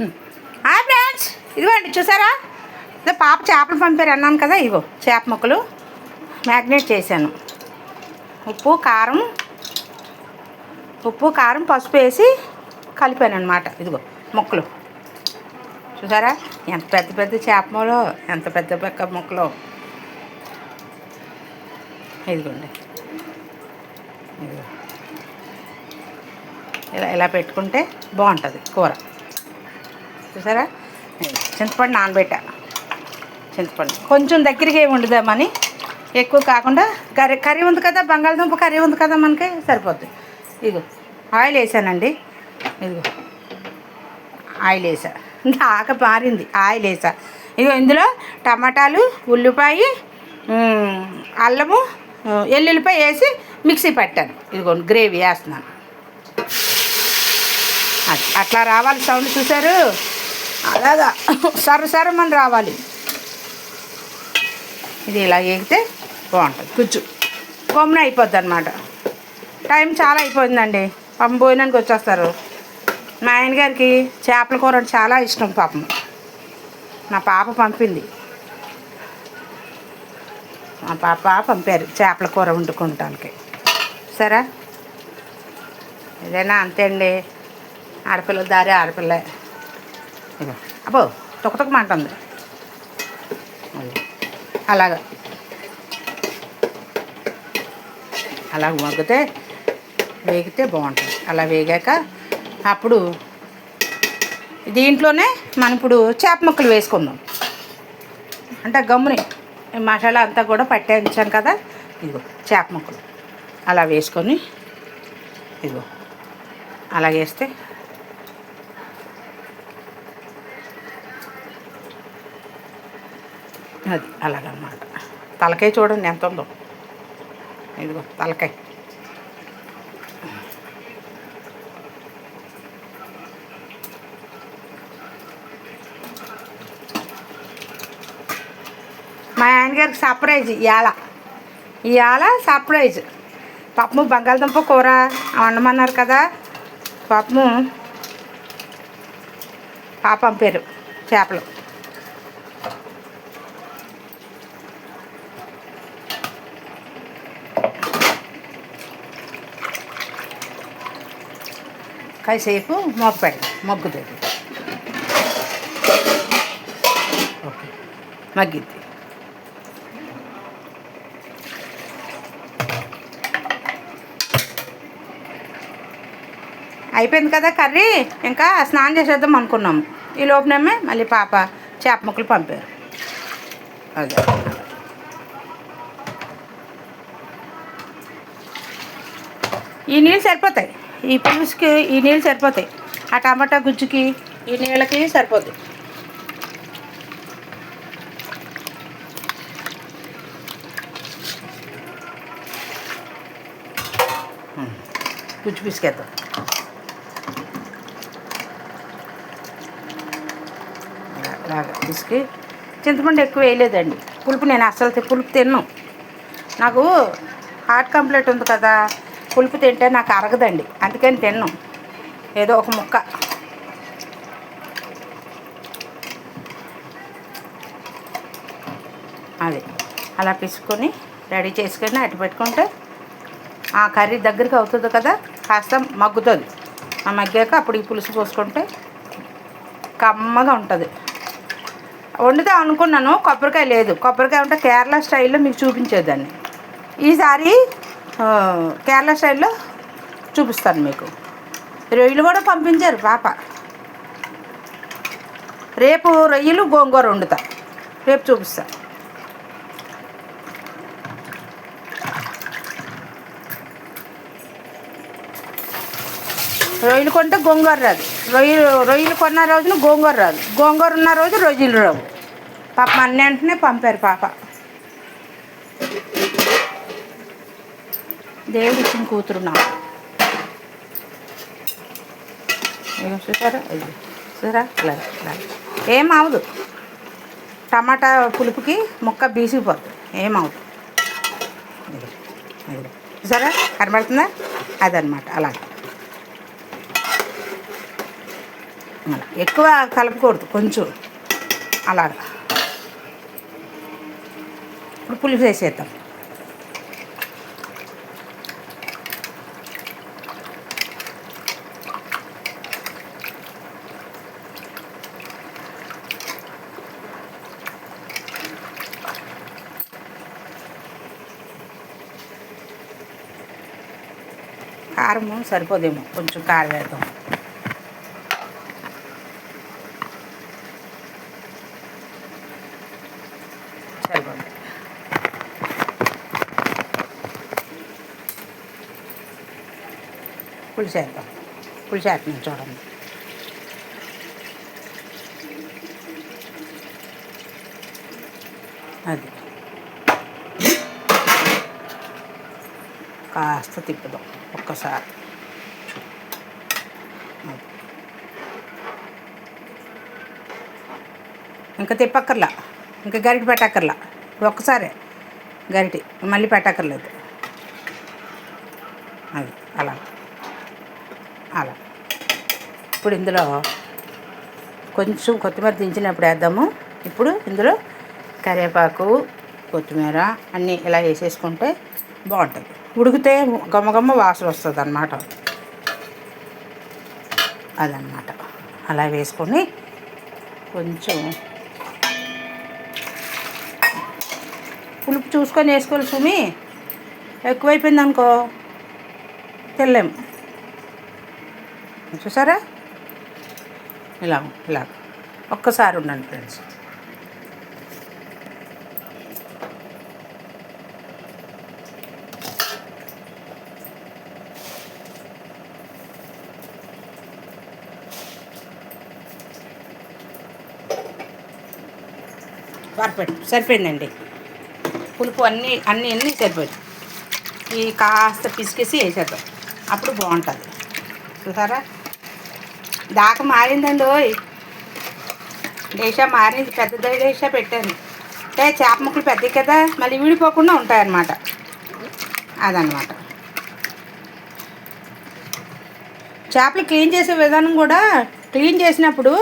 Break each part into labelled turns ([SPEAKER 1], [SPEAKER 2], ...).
[SPEAKER 1] Hi friends, ఇదిగోండి చూసారా, ఇదే పాప చేపలు పంపారు అన్నాను కదా. ఇగో చేప ముక్కలు మ్యాగ్నేట్ చేశాను. ఉప్పు కారం పసుపు వేసి కలిపాను అనమాట. ఇదిగో ముక్కలు చూసారా, ఎంత పెద్ద పెద్ద చేప ముక్కలు, ఎంత పెద్ద పెద్ద ముక్కలు. ఇదిగోండి, ఇదిగో ఇలా పెట్టుకుంటే బాగుంటుంది కూర. చూసారా, చింతపండు నానబెట్టా. చింతపండు కొంచెం దగ్గరికి ఏమి వండుదామని, ఎక్కువ కాకుండా కర్రీ ఉంది కదా, బంగాళదుంప కర్రీ ఉంది కదా, మనకి సరిపోద్ది. ఇదిగో ఆయిల్ వేసానండి. ఇదిగో ఆయిల్ వేసా, ఇంకా ఆక పారింది, ఆయిల్ వేసా. ఇదిగో ఇందులో టమాటాలు, ఉల్లిపాయ, అల్లము, ఎల్లుల్లిపాయ వేసి మిక్సీ పెట్టాను. ఇదిగోండి గ్రేవీ వేస్తున్నాను. అది అట్లా రావాలి సౌండ్, చూసారు, అలాగా సరసరమని రావాలి. ఇది ఇలా వేగితే బాగుంటుంది. కొంచెం గమ్మున అయిపోద్ది అనమాట. టైం చాలా అయిపోయిందండి, పాపం భోజనానికి వచ్చేస్తారు. మా ఆయన గారికి చేపల కూర అంటే చాలా ఇష్టం. పాపం నా పాప పంపింది, మా పాప పంపారు చేపల కూర వండుకుంటానికి. సరే, ఏదైనా అంతే అండి, ఆడపిల్లల దారి ఆడపిల్ల. ఇక అబ్బో తొక్కమంటుంది. అలాగ వేగితే బాగుంటుంది. అలా వేగాక అప్పుడు దీంట్లోనే మనం ఇప్పుడు చేప ముక్కలు వేసుకుందాం. అంటే గమ్ముని మసాలా అంతా కూడా పట్టించాం కదా. ఇదిగో చేప ముక్కలు అలా వేసుకొని, ఇదిగో అలాగేస్తే అది అలాగన్నమాట. తలకాయ చూడండి ఎంత ఉందో. ఇదిగో తలకాయ. మా ఆయనగారికి సర్ప్రైజ్ ఇవాళ సర్ప్రైజ్. పాపము బంగాళదుంప కూర వండమన్నారు కదా, పాపము పాప పంపారు చేపలు. కాసేపు మగ్గుతుంది. ఓకే, మగ్గిద్ది. అయిపోయింది కదా కర్రీ, ఇంకా స్నానం చేసేద్దాం అనుకున్నాము. ఈ లోపునేమే మళ్ళీ పాప చేప ముక్కలు పంపారు. అదే ఈ నీళ్ళు సరిపోతాయి, ఈ పులుసుకి ఈ నీళ్ళు సరిపోతాయి. ఆ టమాటా గుజ్జుకి ఈ నీళ్ళకి సరిపోతాయి. గుజ్జు పిసికేద్దాం. అలాగా పిసికి, చింతపండు ఎక్కువ వేయలేదండి. పులుపు నేను అస్సలు పులుపు తిన్నాను. నాకు హార్ట్ కంప్లైంట్ ఉంది కదా, పులుపు తింటే నాకు అరగదండి, అందుకని తిన్నాను. ఏదో ఒక ముక్క. అది అలా పిసుకొని రెడీ చేసుకొని అటు పెట్టుకుంటే ఆ కర్రీ దగ్గరికి అవుతుంది కదా, కాస్త మగ్గుతుంది. ఆ మగ్గాక అప్పుడు ఈ పులుసు పోసుకుంటే కమ్మగా ఉంటుంది. వండుతాం అనుకున్నాను, కొబ్బరికాయ లేదు. కొబ్బరికాయ ఉంటే కేరళ స్టైల్లో మీకు చూపించేదాన్ని. ఈసారి కేరళ స్టైల్లో చూపిస్తాను మీకు. రొయ్యలు కూడా పంపించారు పాప. రేపు రొయ్యలు గోంగూర వండుతా, రేపు చూపిస్తా. రొయ్యలు కొంటే గోంగూర రాదు, రొయ్యలు కొన్న రోజున గోంగూర రాదు, గోంగూర ఉన్న రోజు రొయ్యలు రావు. పాప అన్నింటినే పంపారు పాప. దేవుడు ఇచ్చిన కూతురు నాకు. చూసారా, చూసారా, ఏం అవదు. టమాటా పులుపుకి ముక్క బీసిపోతుంది, ఏమవుతుంది. చూసారా, కనబడుతుందా? అదనమాట. అలాగే అలా ఎక్కువ కలపకూడదు, కొంచెం అలాగా. ఇప్పుడు పులుసు వేసేద్దాం. కారము సరిపోదేమో, కొంచెం కారం వేద్దాం. సరిపోదు. పులుసు వేద్దాం. పులుసు వేస్తున్నాం చూడండి. అది కాస్త తిప్పుదాం ఒక్కసారి. ఇంకా తిప్పక్కర్లా, ఇంకా గరిటె పెట్టక్కర్లా. ఒక్కసారే గరిటె, మళ్ళీ పెట్టక్కర్లేదు. అది అలా అలా. ఇప్పుడు ఇందులో కొంచెం కొత్తిమీర దించినప్పుడు వేద్దాము. ఇప్పుడు ఇందులో కరివేపాకు, కొత్తిమీర అన్నీ ఇలా వేసేసుకుంటే బాగుంటుంది. ఉడికితే గమ్మగమ్మ వాసన వస్తుంది అన్నమాట. అదన్నమాట. అలా వేసుకొని కొంచెం పులుపు చూసుకొని వేసుకోవాలి సుమి. ఎక్కువైపోయింది అనుకో తెల్లేము. చూసారా? ఇలా ఇలా ఒక్కసారి ఉండండి ఫ్రెండ్స్. పర్ఫెక్ట్, సరిపోయిందండి. పులుపు అన్నీ సరిపోయింది. ఈ కాస్త పిసికేసి వేసేద్దాం, అప్పుడు బాగుంటుంది. చూసారా? దాకా మారిందండి. ఓయ్ డేషా మారింది, పెద్ద డేషా పెట్టాను. అంటే చేప ముక్కలు పెద్దవి కదా, మళ్ళీ విడిపోకుండా ఉంటాయన్నమాట. అదనమాట. చేపలు క్లీన్ చేసే విధానం కూడా, క్లీన్ చేసినప్పుడు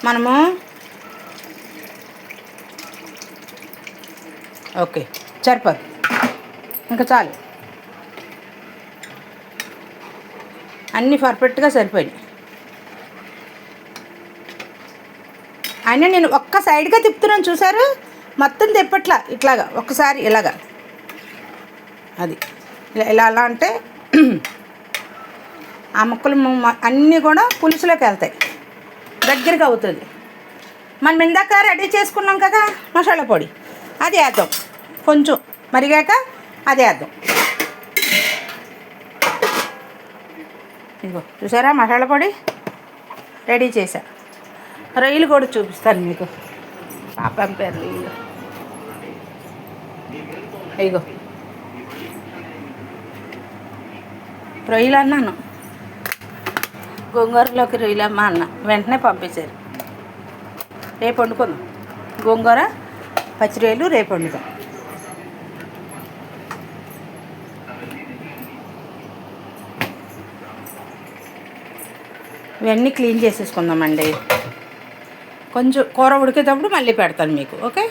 [SPEAKER 1] మనము ఓకే సరిపోదు, ఇంకా చాలు. అన్నీ పర్ఫెక్ట్గా సరిపోయినాయి. అయినా నేను ఒక్క సైడ్గా తిప్పుతున్నాను, చూసారు? మొత్తం తిప్పట్లా, ఇట్లాగా ఒక్కసారి ఇలాగా. అది ఇలా అలా అంటే ఆ ముక్కలు అన్నీ కూడా పులుసులోకి వెళ్తాయి, దగ్గరగా అవుతుంది. మనం ఇందాక రెడీ చేసుకున్నాం కదా మసాలా పొడి, అది వేద్దాం. కొంచెం మరిగాక అది వేద్దాం. ఇదిగో చూసారా, మసాలా పొడి రెడీ చేశా. రొయ్యలు కూడా చూపిస్తాను మీకు. పాపం పేరు రొయ్యలు. ఇదిగో రొయ్యలు అన్నాను, గోంగూరలోకి రొయ్యలమ్మ అన్న, వెంటనే పంపించారు. రేపు వండుకుందాం. గోంగూర పచ్చి రొయ్యలు రేపు వండుదాం. ఇవన్నీ క్లీన్ చేసేసుకుందామండి. కొంచెం కూర ఉడికేటప్పుడు మళ్ళీ పెడతాను మీకు. ఓకే.